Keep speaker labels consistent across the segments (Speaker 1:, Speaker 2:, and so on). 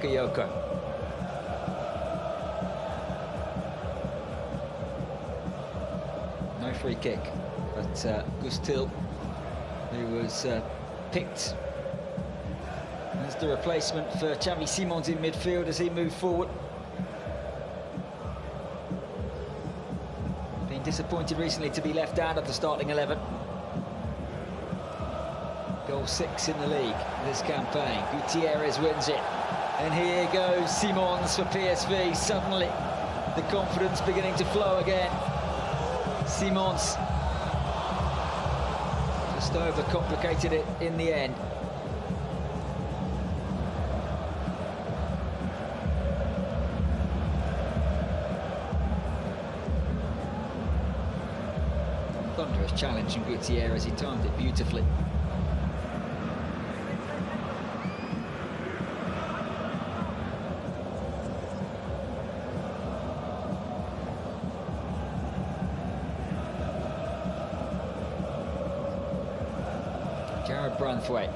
Speaker 1: Bakayoko. No free kick, but Gustil, who was picked as the replacement for Xavi Simons in midfield as he moved forward. Been disappointed recently to be left out of the starting 11. Goal 6 in the league this campaign. Gutierrez wins it. And here goes Simons for PSV. Suddenly, the confidence beginning to flow again. Simons just overcomplicated it in the end. Thunderous challenge from Gutierrez. He timed it beautifully. Branthwaite.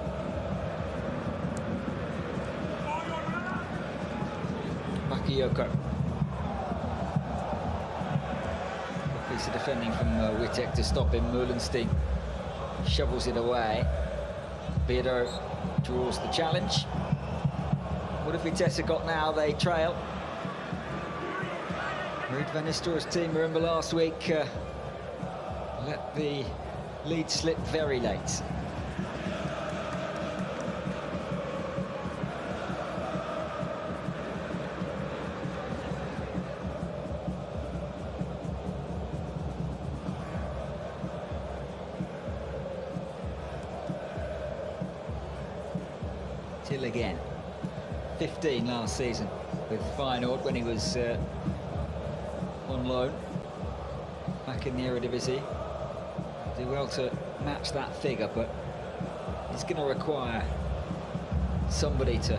Speaker 1: Bakayoko. A piece of defending from Wittek to stop him. Meulenstein shovels it away. Beardo draws the challenge. What have Vitesse got now? They trail. Ruud van Nistelrooy's team, remember last week, let the lead slip very late. Till again, 15 last season with Feyenoord when he was on loan back in the Eredivisie. Do well to match that figure, but it's going to require somebody to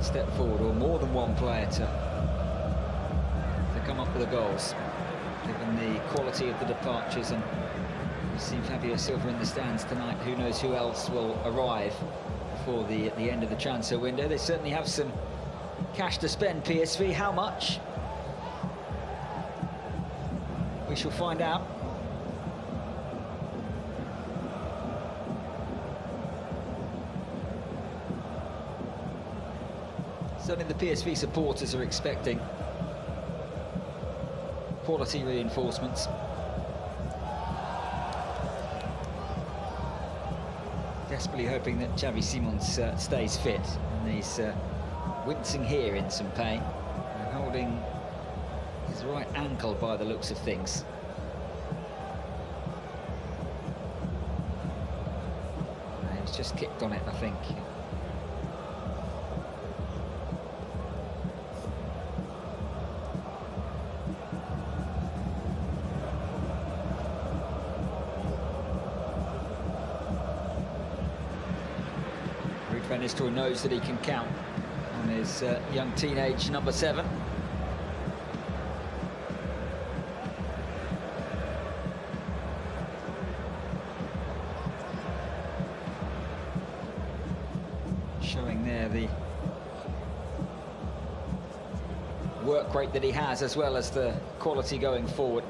Speaker 1: step forward, or more than one player to come up with the goals, given the quality of the departures. And we've seen Fabio Silva in the stands tonight. Who knows who else will arrive before the end of the transfer window. They certainly have some cash to spend, PSV. How much? We shall find out. Certainly the PSV supporters are expecting quality reinforcements. Desperately hoping that Xavi Simons stays fit, and he's wincing here in some pain and holding his right ankle by the looks of things. He's just kicked on it, I think. Van Nistelrooy knows that he can count on his young teenage number 7. Showing there the work rate that he has, as well as the quality going forward.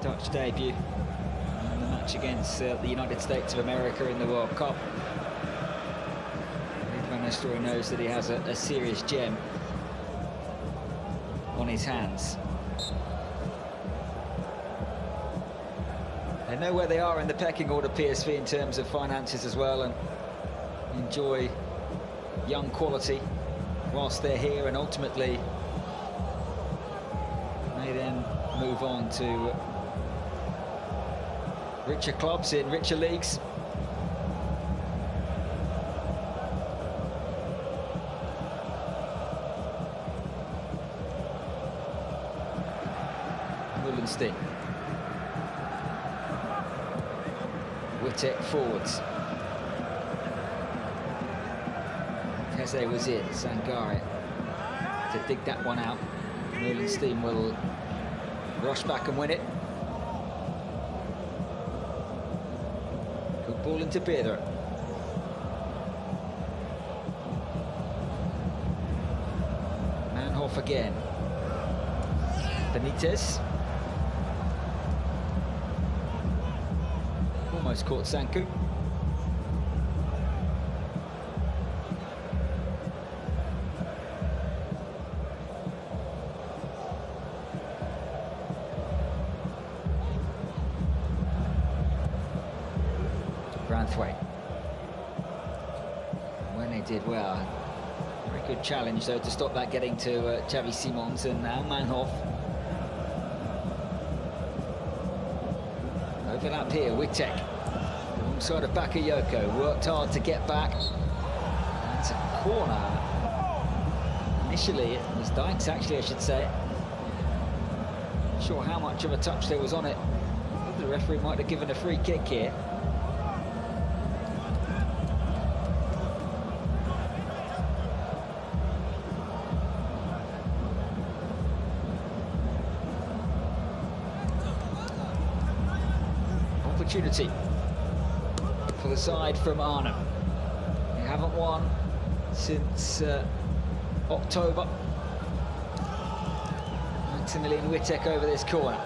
Speaker 1: Dutch debut. Against the United States of America in the World Cup. Van Nistelrooy knows that he has a serious gem on his hands. They know where they are in the pecking order, PSV, in terms of finances as well, and enjoy young quality whilst they're here, and ultimately may then move on to richer clubs in richer leagues. Meulenstein. Wittek forwards. Keze was in. Sangare to dig that one out. Meulenstein will rush back and win it. Ball into Beardo. off again. Benitez. Almost caught Sanku. Branthwaite. When they did well. Very good challenge though to stop that getting to Xavi Simons, and now Manhoff. Overlap here, Witek. Alongside of Bakayoko, worked hard to get back. That's a corner. Initially it was Dykes, actually, I should say. Not sure how much of a touch there was on it. I thought the referee might have given a free kick here. Opportunity for the side from Arnhem. They haven't won since October. Maximilian Witek over this corner.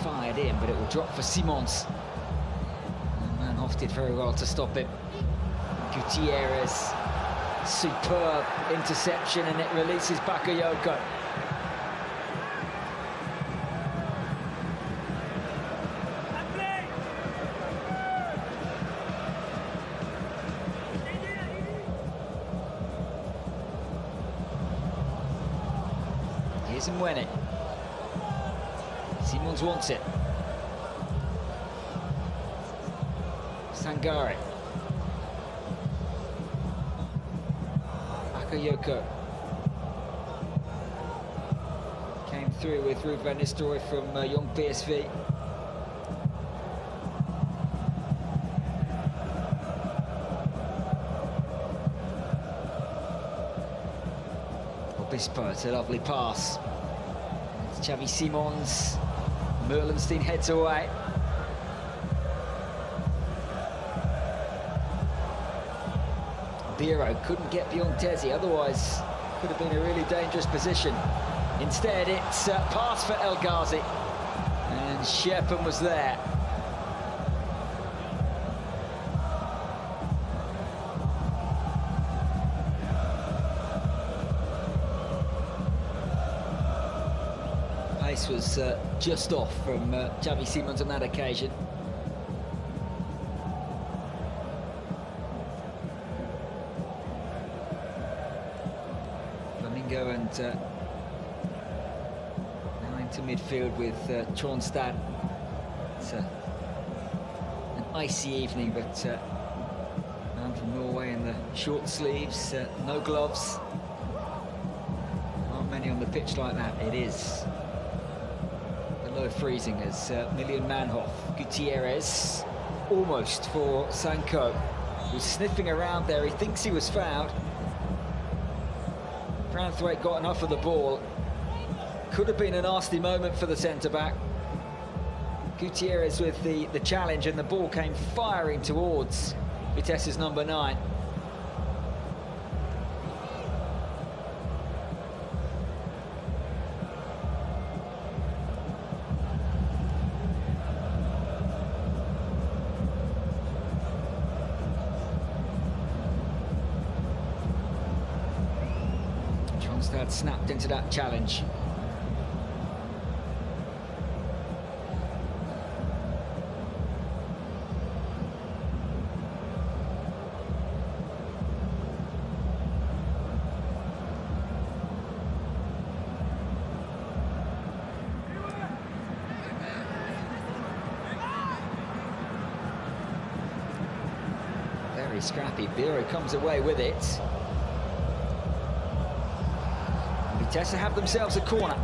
Speaker 1: Fired in, but it will drop for Simons. And Manhoff did very well to stop him. Gutierrez, superb interception, and it releases Bakayoko. Here's Mwene. Simons wants it. Sangare. Bakayoko. Came through with Ruud van Nistelrooy from young PSV. Obispo, it's a lovely pass. It's Xavi Simons. Merlenstein heads away. Biro couldn't get beyond Tezi, otherwise could have been a really dangerous position. Instead, it's a pass for El Ghazi, and Sherpen was there. Pace was just off from Xavi Simons on that occasion. Flamingo and now into midfield with Tronstad. It's an icy evening, but man from Norway in the short sleeves, no gloves. Aren't many on the pitch like that. It is below freezing as Million Manhoff. Gutierrez almost for Sanko, who's sniffing around there. He thinks he was fouled. Branthwaite got enough of the ball. Could have been a nasty moment for the centre-back. Gutierrez with the challenge, and the ball came firing towards Vitesse's number 9. Tronstad snapped into that challenge. Very scrappy. Biro comes away with it. Vitesse have themselves a corner.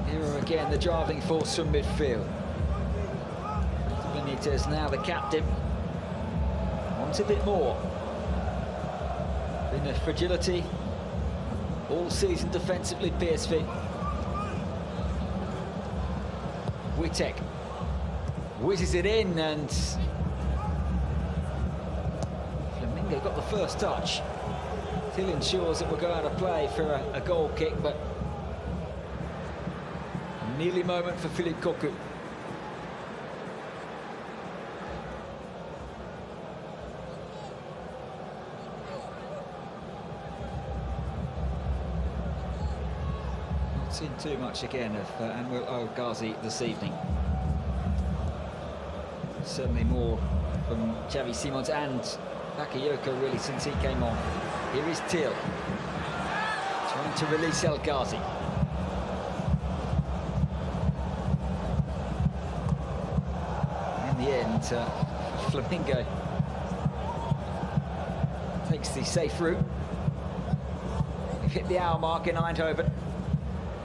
Speaker 1: Biro again, the driving force from midfield. Benitez now the captain. Wants a bit more. Been a fragility all season defensively, PSV. Witek. whizzes it in, and Flamingo got the first touch. Still ensures that we'll go out of play for a goal kick, but a nearly moment for Philippe Cocu. Not seen too much again of Anwar El Ghazi this evening. Certainly more from Xavi Simons and Bakayoko really since he came on. Here is Till, trying to release El Ghazi. In the end, Flamingo takes the safe route. We've hit the hour mark in Eindhoven.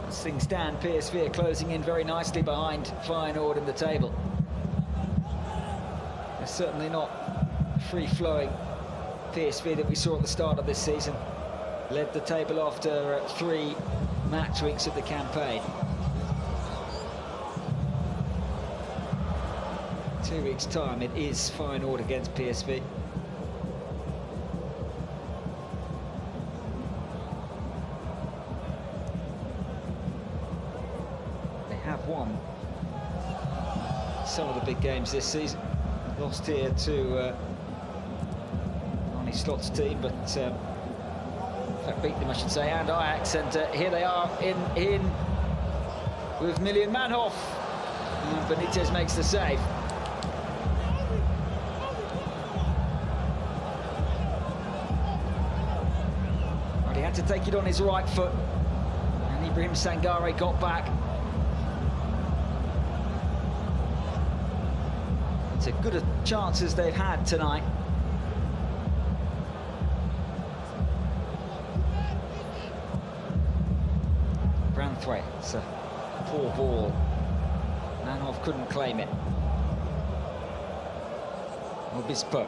Speaker 1: As things stand, PSV are closing in very nicely behind Feyenoord in the table. They're certainly not free-flowing PSV that we saw at the start of this season. Led the table after 3 match weeks of the campaign. 2 weeks' time, it is Feyenoord against PSV. They have won some of the big games this season. Lost here to Slot's team, but in fact beat them, I should say, and Ajax, and here they are in with Milian Manhoff, and Benitez makes the save. Well, he had to take it on his right foot, and Ibrahim Sangare got back. It's as good a chance as they've had tonight. It's a poor ball. Manhoff couldn't claim it. Obispo.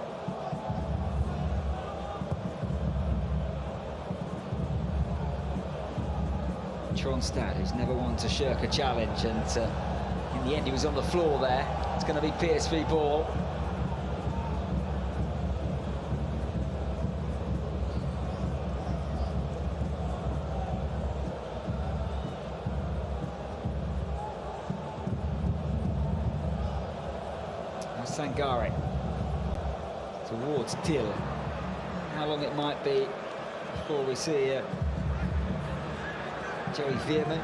Speaker 1: Tronstad, who's never one to shirk a challenge, and in the end he was on the floor there. It's going to be PSV ball. Sangare towards Till. How long it might be before we see Joey Veerman.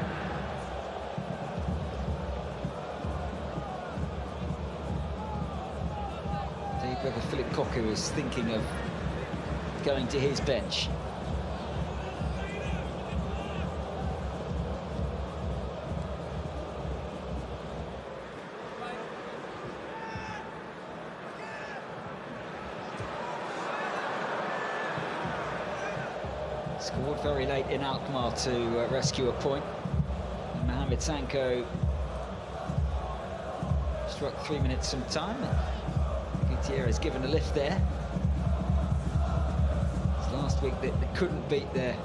Speaker 1: Indeed, whether Philippe Cocu is thinking of going to his bench. Scored very late in Alkmaar to rescue a point. And Mohamed Sanko struck 3 minutes some time. Gutierrez given a lift there. It's last week they couldn't beat their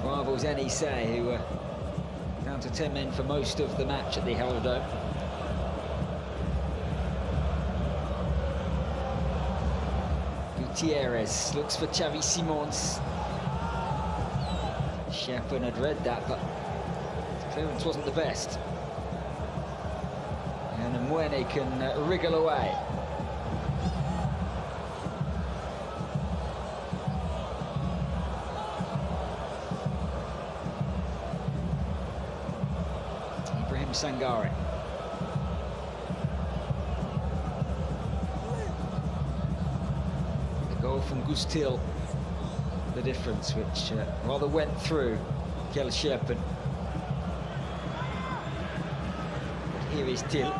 Speaker 1: rivals NEC, who were down to 10 men for most of the match at the Helldome. Gutierrez looks for Xavi Simons. Sherpen had read that, but his clearance wasn't the best. And Mwene can wriggle away. Ibrahim Sangare. The goal from Gustil. The difference, which rather went through Kjell Sherpen. Here is Till.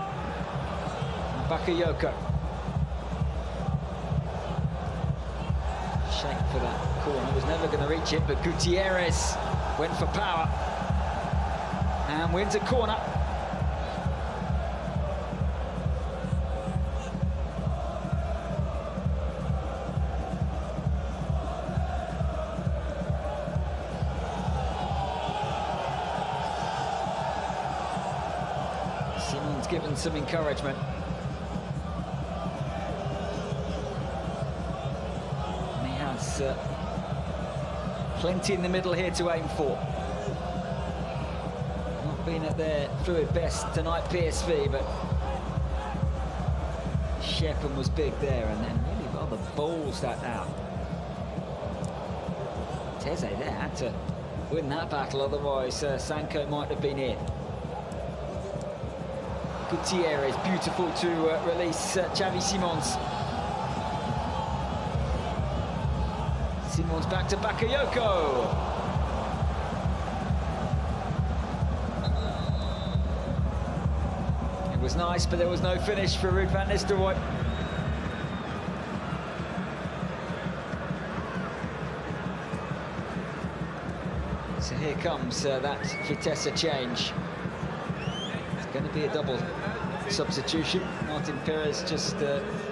Speaker 1: Bakayoko. Shake for that corner, was never going to reach it, but Gutierrez went for power and wins a corner. Given some encouragement. plenty in the middle here to aim for. Not been at their fluid best tonight, PSV, but Shepherd was big there, and then really rather bowls that out. Teze there had to win that battle, otherwise Sanko might have been in. Gutierrez, beautiful to release Xavi Simons. Simons back to Bakayoko. It was nice, but there was no finish for Ruud van Nistelrooy. So here comes that Vitesse change. It's going to be a double substitution. Martin Perez just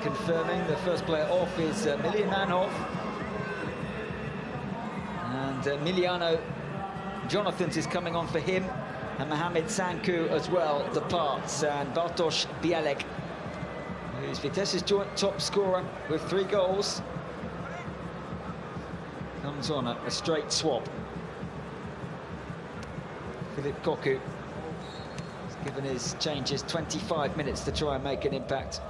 Speaker 1: confirming the first player off is Milian Manhoff. And Miliano Jonathans is coming on for him, and Mohamed Sanku as well departs, and Bartosz Bielek, who's Vitesse's joint top scorer with 3 goals, comes on a straight swap. Philip Koku has given his changes 25 minutes to try and make an impact.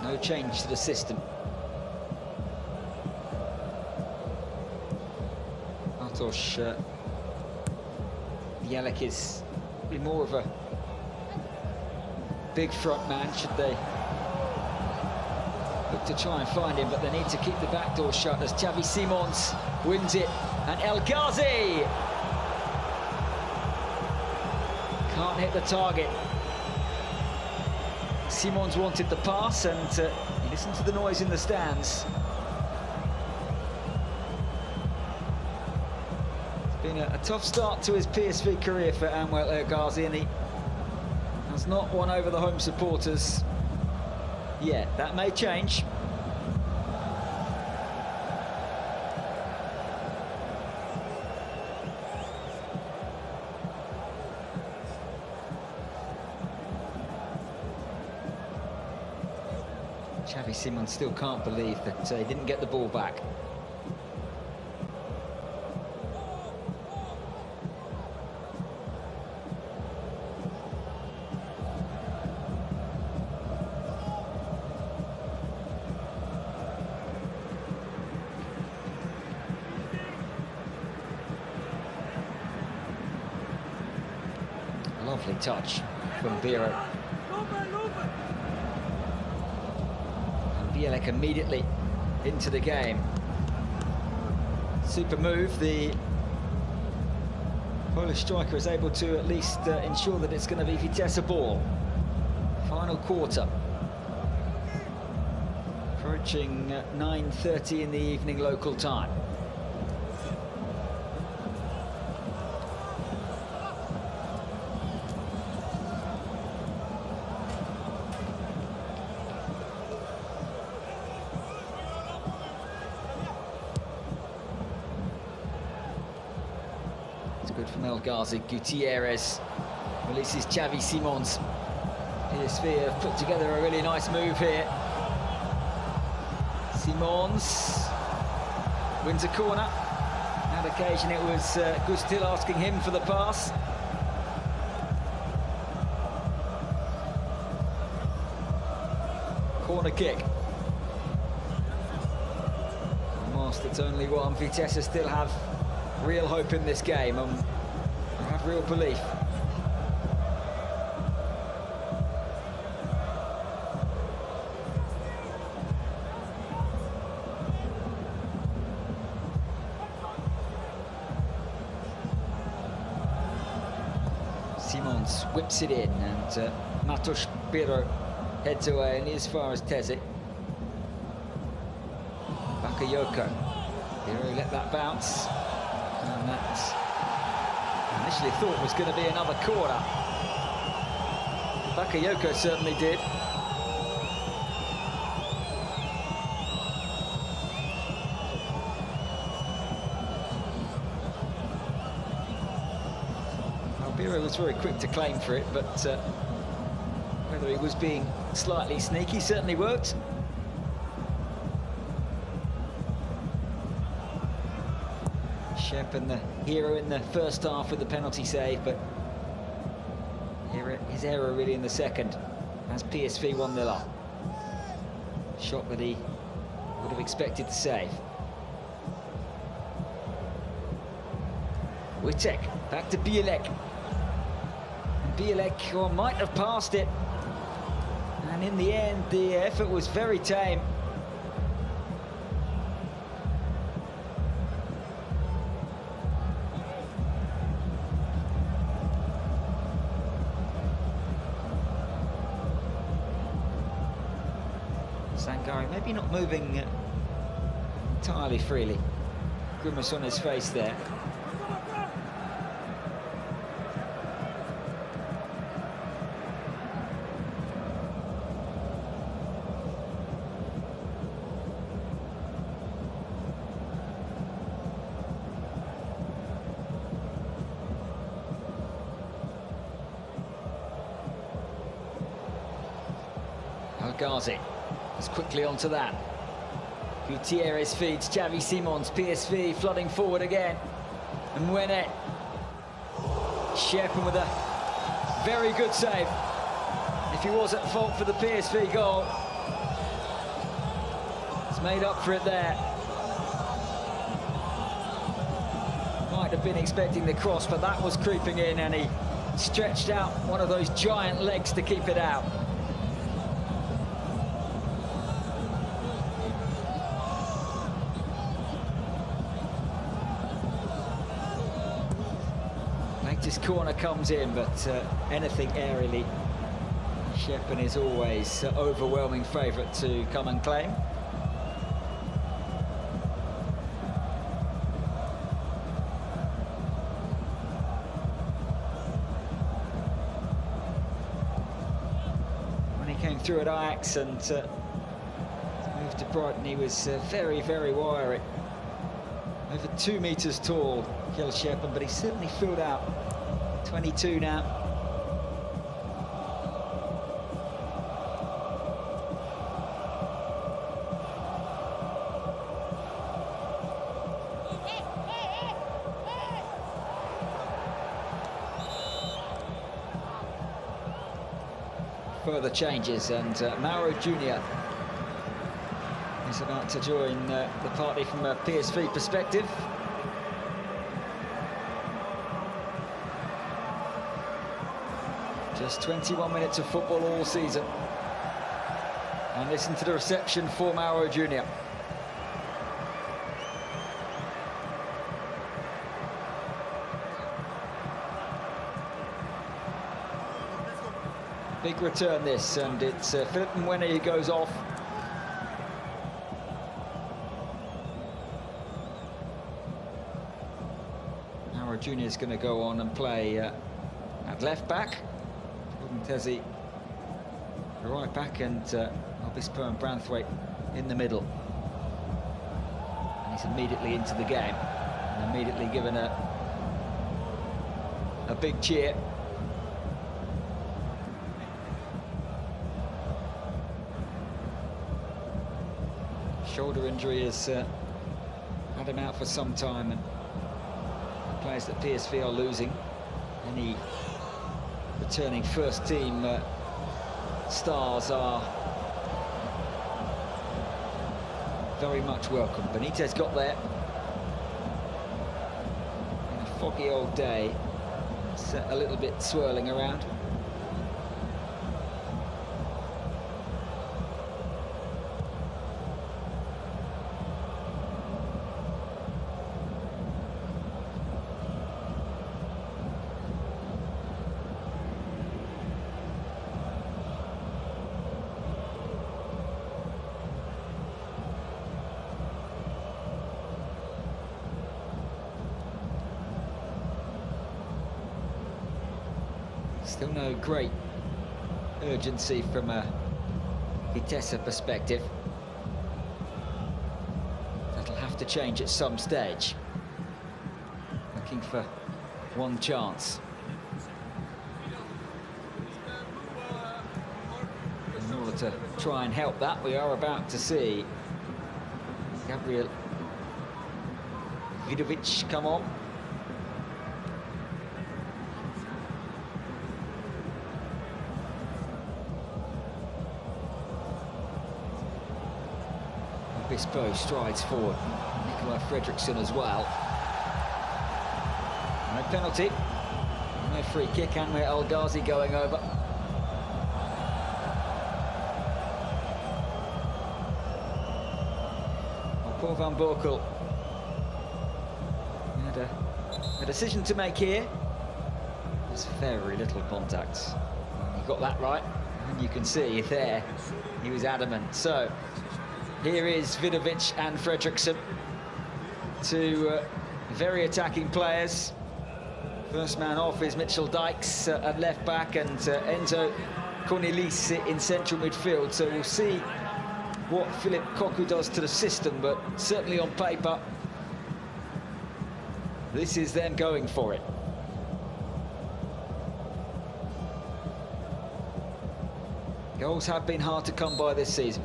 Speaker 1: No change to the system. Bartosz Bielek is be more of a big front man, should they look to try and find him, but they need to keep the back door shut as Xavi Simons wins it, and El Ghazi can't hit the target. Simons wanted the pass, and he listened to the noise in the stands. It's been a tough start to his PSV career for Anwar El Ghazi, and he has not won over the home supporters yet. That may change. Xavi Simons still can't believe that he didn't get the ball back. Lovely touch from Biro. And Bielek immediately into the game. Super move. The Polish striker is able to at least ensure that it's going to be Vitesse ball. Final quarter. Approaching 9:30 in the evening local time. Good from El Ghazi. Gutierrez releases Xavi Simons. PSV have put together a really nice move here. Simons wins a corner. On that occasion it was Gustil asking him for the pass. Corner kick. Whilst it's only one, Vitesse still have real hope in this game, and have real belief. Simons whips it in, and Matos Biro heads away, and as far as Teze. Bakayoko. Biro let that bounce. And that initially thought was going to be another corner. Bakayoko certainly did. Biro was very quick to claim for it, but whether he was being slightly sneaky, certainly worked. Shepherd, the hero in the first half with the penalty save, but his error really in the second, as PSV 1-0 up. Shot that he would have expected to save. Wittek, back to Bielek. Bielek might have passed it. And in the end, the effort was very tame. Sangari maybe not moving entirely freely. Grimace on his face there. Ghazi is quickly onto that. Gutierrez feeds Xavi Simons. PSV flooding forward again. And Mwene. Shepherd with a very good save. If he was at fault for the PSV goal, it's made up for it there. Might have been expecting the cross, but that was creeping in, and he stretched out one of those giant legs to keep it out. His corner comes in, but anything aerially, Shepherd is always overwhelming favourite to come and claim. When he came through at Ajax and moved to Brighton, he was very, very wiry. Over 2 metres tall, Kjell Shepherd, but he certainly filled out. 22 now. Further changes, and Mauro Jr. is about to join the party from a PSV perspective. Just 21 minutes of football all season. And listen to the reception for Mauro Jr. Big return this, and it's Philip Mwene who goes off. Mauro Jr. is going to go on and play at left back. Tezzy, the right back, and Obispo and Branthwaite in the middle. And he's immediately into the game, and immediately given a big cheer. Shoulder injury has had him out for some time, and the players that PSV are losing. Any returning first team stars are very much welcome. Benitez got there in a foggy old day. It's a little bit swirling around. Still no great urgency from a Vitesse perspective. That'll have to change at some stage. Looking for one chance. order to try and help that. We are about to see Gabriel Vidovic come on. Obispo strides forward. Nikolai Fredriksson as well. No penalty. No free kick. Anwar El Ghazi going over. Well, Paul van Boekel had a decision to make here. There's very little contact. He got that right, and you can see there he was adamant. So here is Vidovic and Fredriksson, two very attacking players. First man off is Mitchell Dykes at left back, and Enzo Cornelis in central midfield. So we'll see what Philippe Cocu does to the system, but certainly on paper, this is them going for it. Goals have been hard to come by this season.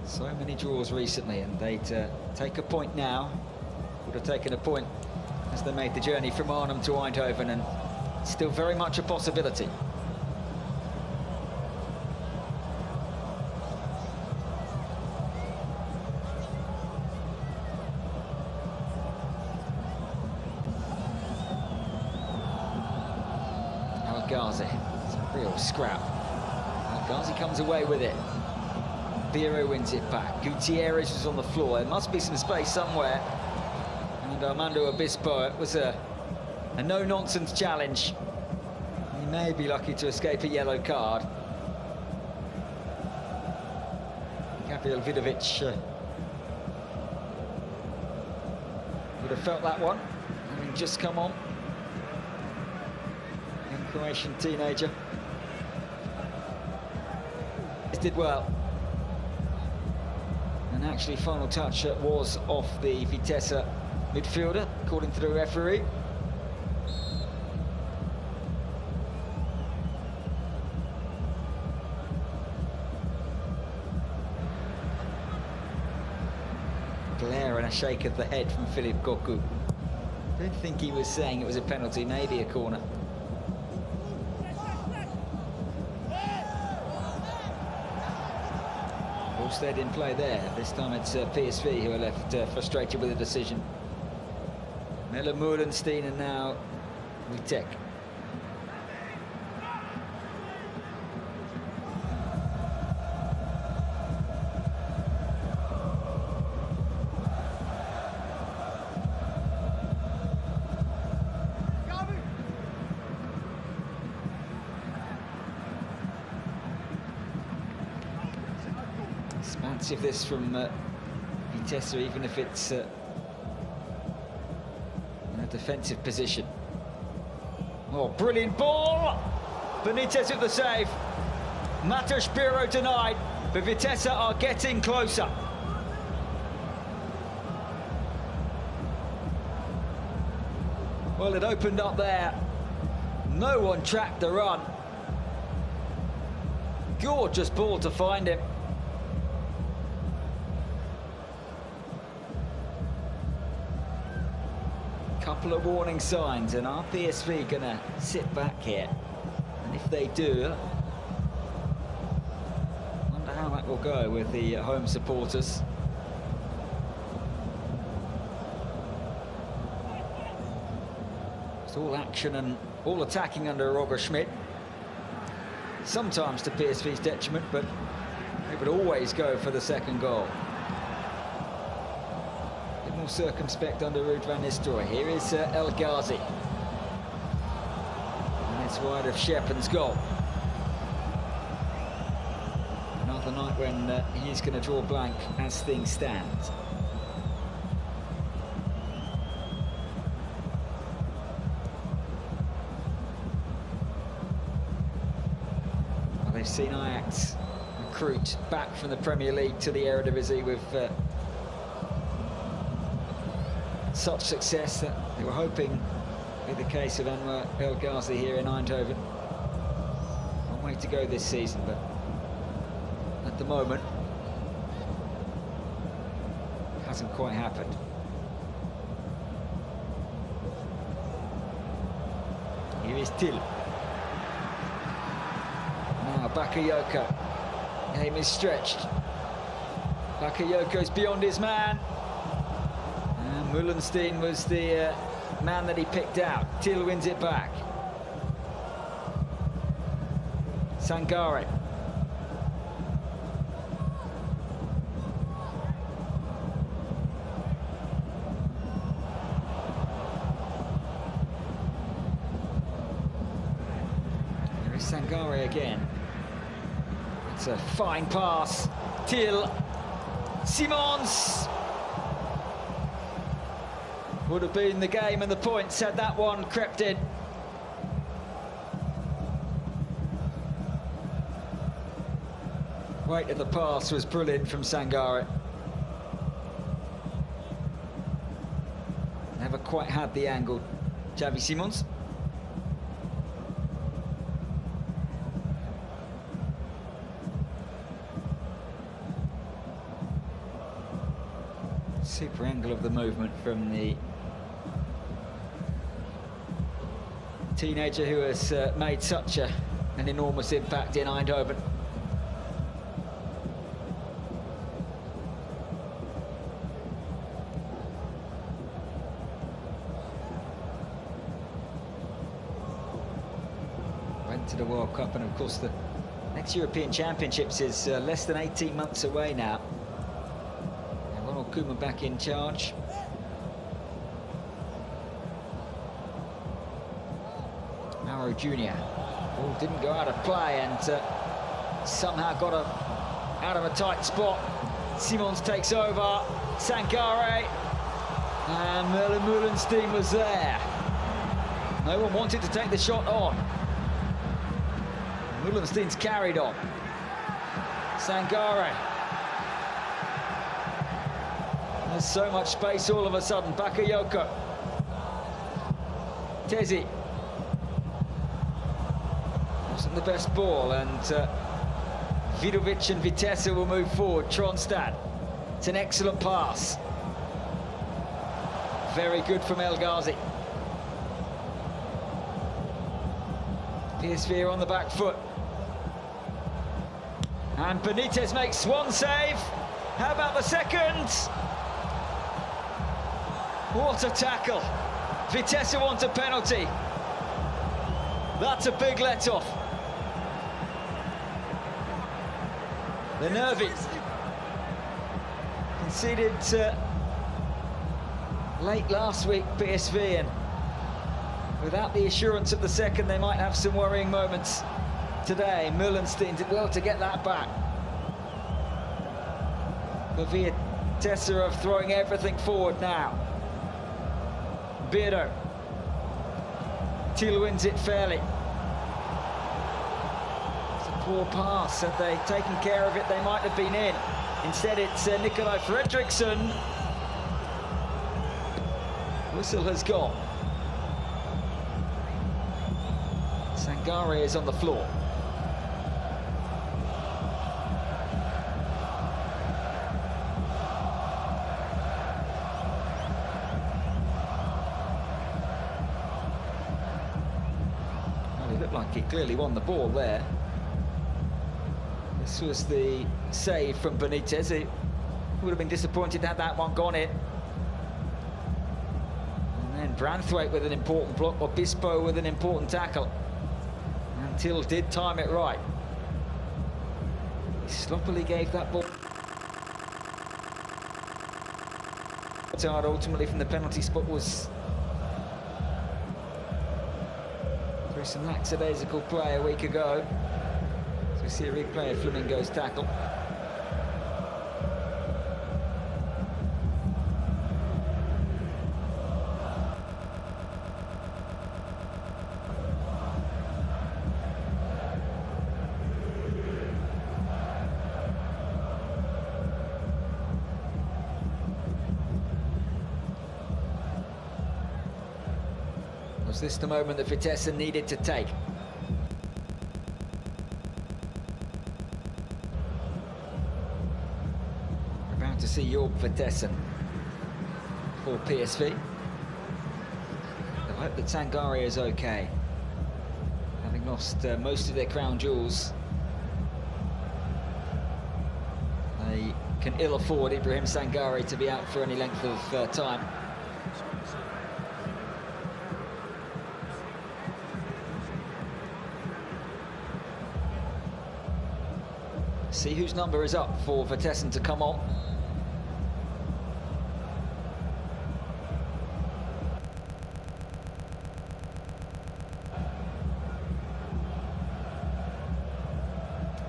Speaker 1: So many draws recently, and they'd take a point now. Would have taken a point as they made the journey from Arnhem to Eindhoven, and still very much a possibility. El Ghazi, it's a real scrap. El Ghazi comes away with it. Biro wins it back. Gutierrez was on the floor. There must be some space somewhere. And Armando Obispo, it was a no-nonsense challenge. He may be lucky to escape a yellow card. Gabriel Vidovic would have felt that one, having just come on. Young Croatian teenager. He did well. And actually, final touch was off the Vitesse midfielder, according to the referee. Glare and a shake of the head from Philippe Cocu. Don't think he was saying it was a penalty, maybe a corner. Stayed in play there. This time it's PSV who are left frustrated with the decision. Melle Moelenstein and now Witek. Expansive this from Vitesse, even if it's in a defensive position. Oh, brilliant ball! Benitez with the save. Matos Biro denied, but Vitesse are getting closer. Well, it opened up there. No one tracked the run. Gorgeous ball to find him. Couple of warning signs, and are PSV gonna sit back here? And if they do, I wonder how that will go with the home supporters. It's all action and all attacking under Roger Schmidt. Sometimes to PSV's detriment, but they would always go for the second goal. More circumspect under Ruud van Nistelrooy. Here is El Ghazi. And it's wide of Sheppen's goal. Another night when he's going to draw blank as things stand. Well, they've seen Ajax recruit back from the Premier League to the Eredivisie with such success that they were hoping, with the case of Anwar El Ghazi here in Eindhoven. Long way to go this season, but at the moment, it hasn't quite happened. Here is Till. Now Bakayoko. Aim is stretched. Bakayoko's beyond his man. And Mullenstein was the man that he picked out. Till wins it back. Sangare. There is Sangare again. It's a fine pass. Till. Simons. Would have been the game and the points had that one crept in. Weight of the pass was brilliant from Sangare. Never quite had the angle. Xavi Simons. Super angle of the movement from the teenager who has made such an enormous impact in Eindhoven. Went to the World Cup, and of course the next European Championships is less than 18 months away now. Kuma back in charge. Mauro Jr. Oh, didn't go out of play and somehow got out of a tight spot. Simons takes over. Sangare. And Merlin Mullenstein was there. No one wanted to take the shot on. Mullenstein's carried on. Sangare. There's so much space all of a sudden. Bakayoko. Tezi. Wasn't the best ball, and Vidovic and Vitesse will move forward. Tronstad. It's an excellent pass. Very good from El Ghazi. Psv on the back foot. And Benitez makes one save. How about the second? What a tackle. Vitesse want a penalty. That's a big let-off. The Nervi conceded late last week, Psv, and without the assurance of the second, they might have some worrying moments today. Mullenstein did well to get that back. But Vitesse are throwing everything forward now. Beardo. Till wins it fairly. It's a poor pass. Had they taken care of it, they might have been in. Instead, it's Nikolai Fredriksson. Whistle has gone. Sangare is on the floor. Like he clearly won the ball there. This was the save from Benitez. He would have been disappointed had that one gone in. And then Branthwaite with an important block, Obispo with an important tackle. And Till did time it right. He sloppily gave that ball. Ultimately from the penalty spot was some lackadaisical play a week ago. So we see a replay of Flamingo's tackle. Was this the moment that Vitesse needed to take? We're about to see your Vitesse for PSV. I hope that Sangare is okay. Having lost most of their crown jewels, they can ill afford Ibrahim Sangare to be out for any length of time. See whose number is up for Vitesse to come on.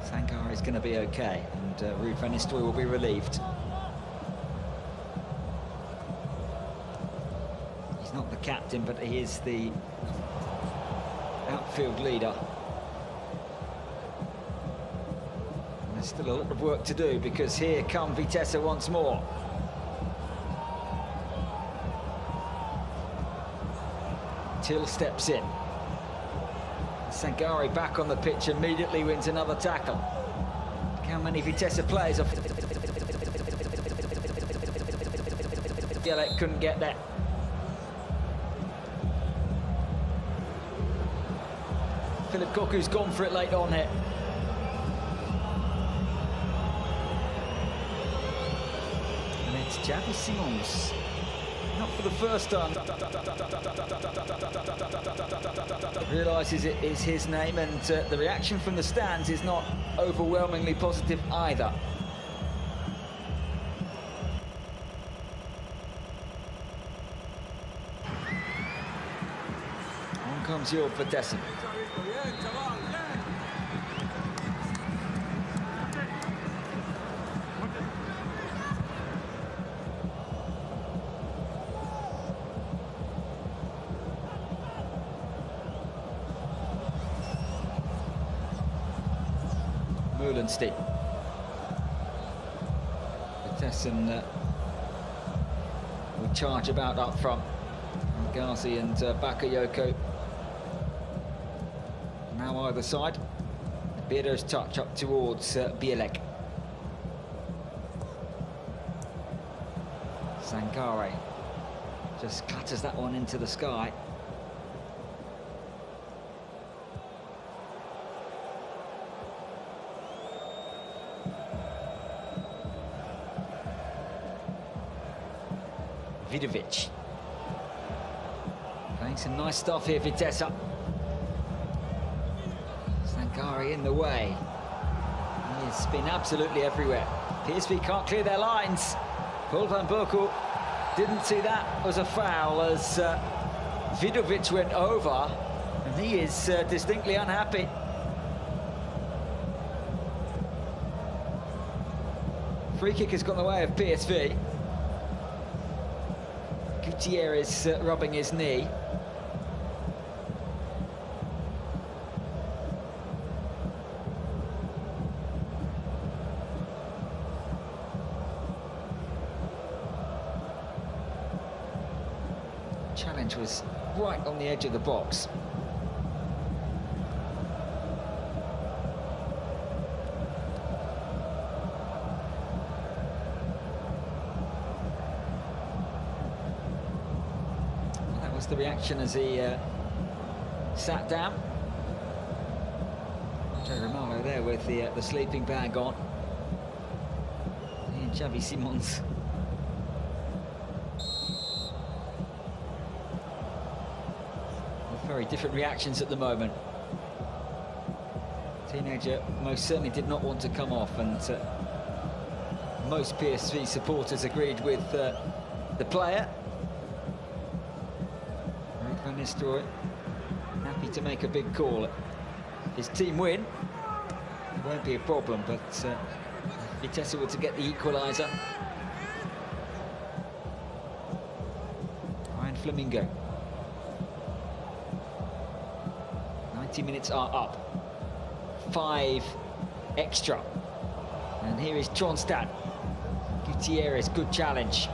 Speaker 1: Sangare is going to be okay, and Ruud van Nistelrooy will be relieved. He's not the captain, but he is the outfield leader. There's still a lot of work to do, because here come Vitesse once more. Till steps in. Sangare back on the pitch, immediately wins another tackle. Look how many Vitesse players are... Bielek couldn't get there. Philip Koku's gone for it late on here. Xavi Simons, not for the first time, realises it is his name, and the reaction from the stands is not overwhelmingly positive either. On comes your Vitesse. Vitesse will charge about up front. Ghazi and Bakayoko now either side. Beardo's touch up towards Bielek. Sangare just clatters that one into the sky. Vidovic. Playing some nice stuff here, Vitesse. Sangare in the way. He's been absolutely everywhere. PSV can't clear their lines. Paul van Boekel didn't see that was a foul as Vidovic went over, and he is distinctly unhappy. Free kick has gone the way of PSV. Gutierrez rubbing his knee. Challenge was right on the edge of the box. The reaction as he sat down. Joe Romano there with the sleeping bag on. And Xavi Simons. Very different reactions at the moment. Teenager most certainly did not want to come off, and most PSV supporters agreed with the player. Van Nistelrooy happy to make a big call. His team win, it won't be a problem, but Vitesse were to get the equaliser. Ryan Flamingo. 90 minutes are up. 5 extra. And here is Tronstad. Gutierrez, good challenge.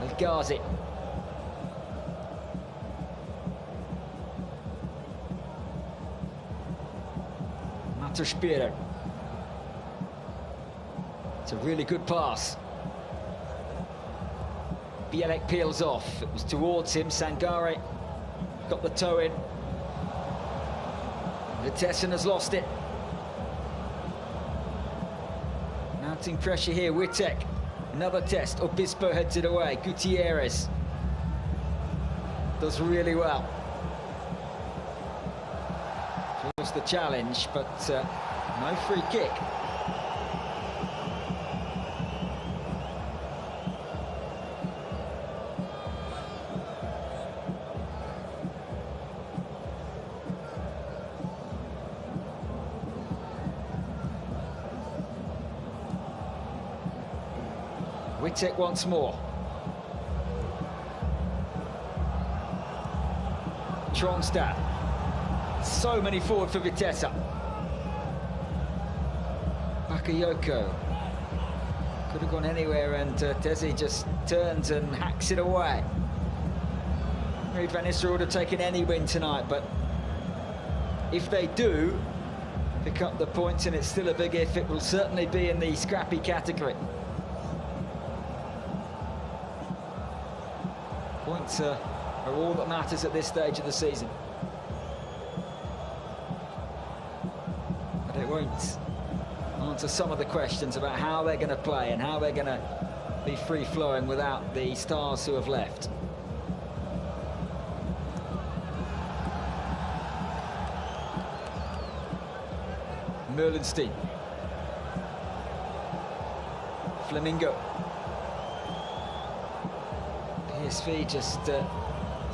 Speaker 1: El Ghazi. Weiterspieler. It's a really good pass. Bielek peels off. It was towards him. Sangare got the toe in. Vitesse has lost it. Mounting pressure here. Wittek. Another test. Obispo heads it away. Gutierrez does really well. Forced the challenge, but no free kick. Wittek once more. Tronstad. So many forward for Vitesse. Bakayoko. Could have gone anywhere, and Desi just turns and hacks it away. Maybe Van Nistelrooy would have taken any win tonight, but if they do pick up the points, and it's still a big if, it will certainly be in the scrappy category. Points are all that matters at this stage of the season. But it won't answer some of the questions about how they're going to play and how they're going to be free-flowing without the stars who have left. Merlenstein. Flamingo. Psv just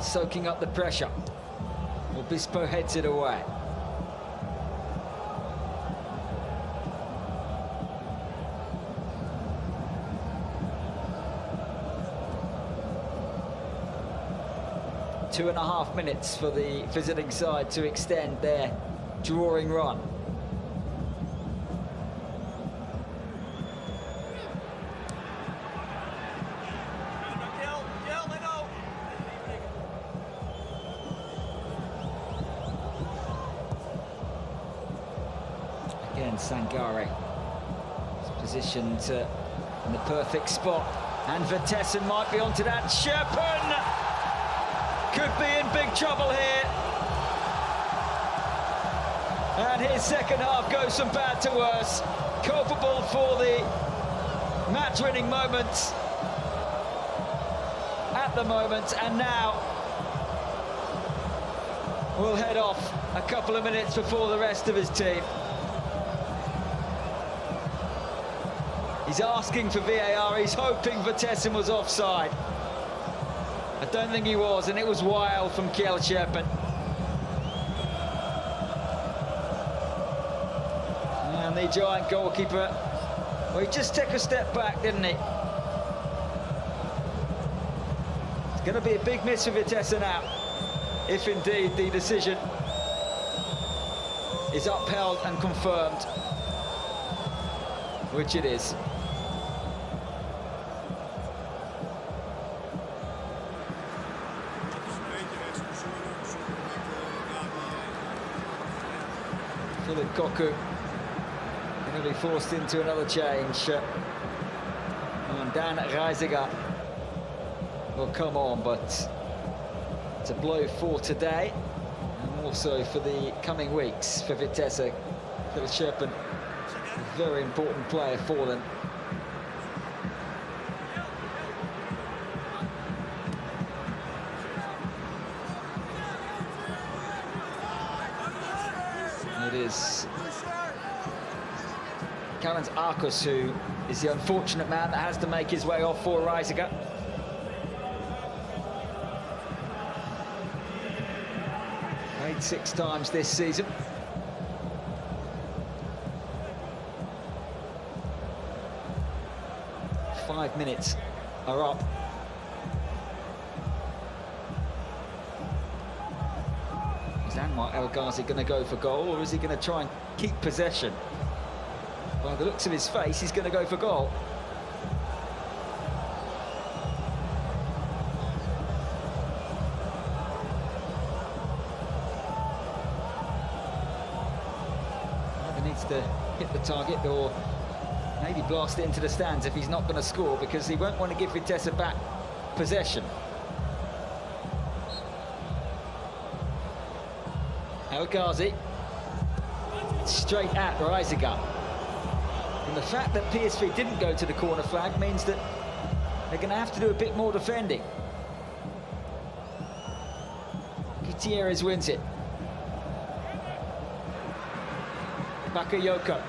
Speaker 1: soaking up the pressure. Obispo heads it away. Two and a half minutes for the visiting side to extend their drawing run. Again, Sangare is positioned in the perfect spot, and Vitesse might be onto that. Scherpen could be in big trouble here, and his second half goes from bad to worse. Culpable for the match-winning moments at the moment, and now we'll head off a couple of minutes before the rest of his team. He's asking for VAR, he's hoping Vitesse was offside. I don't think he was, and it was wild from Kjell Scherpen. And the giant goalkeeper, well, he just took a step back, didn't he? It's going to be a big miss for Vitesse now, if indeed the decision is upheld and confirmed, which it is. Philip Koku going to be forced into another change. And Dan Reisiger will come on, but it's a blow for today and also for the coming weeks for Vitesse. Philip Scherpen, a very important player for them. It is Callens Arcus who is the unfortunate man that has to make his way off for Reisiger. Played 6 times this season. Five minutes are up. Is Anwar El Ghazi going to go for goal, or is he going to try and keep possession? By the looks of his face, he's going to go for goal. Either needs has to hit the target or maybe blast it into the stands if he's not going to score, because he won't want to give Vitesse back possession. El Ghazi, straight at Reisiger. And the fact that PSV didn't go to the corner flag means that they're going to have to do a bit more defending. Gutierrez wins it. Bakayoko.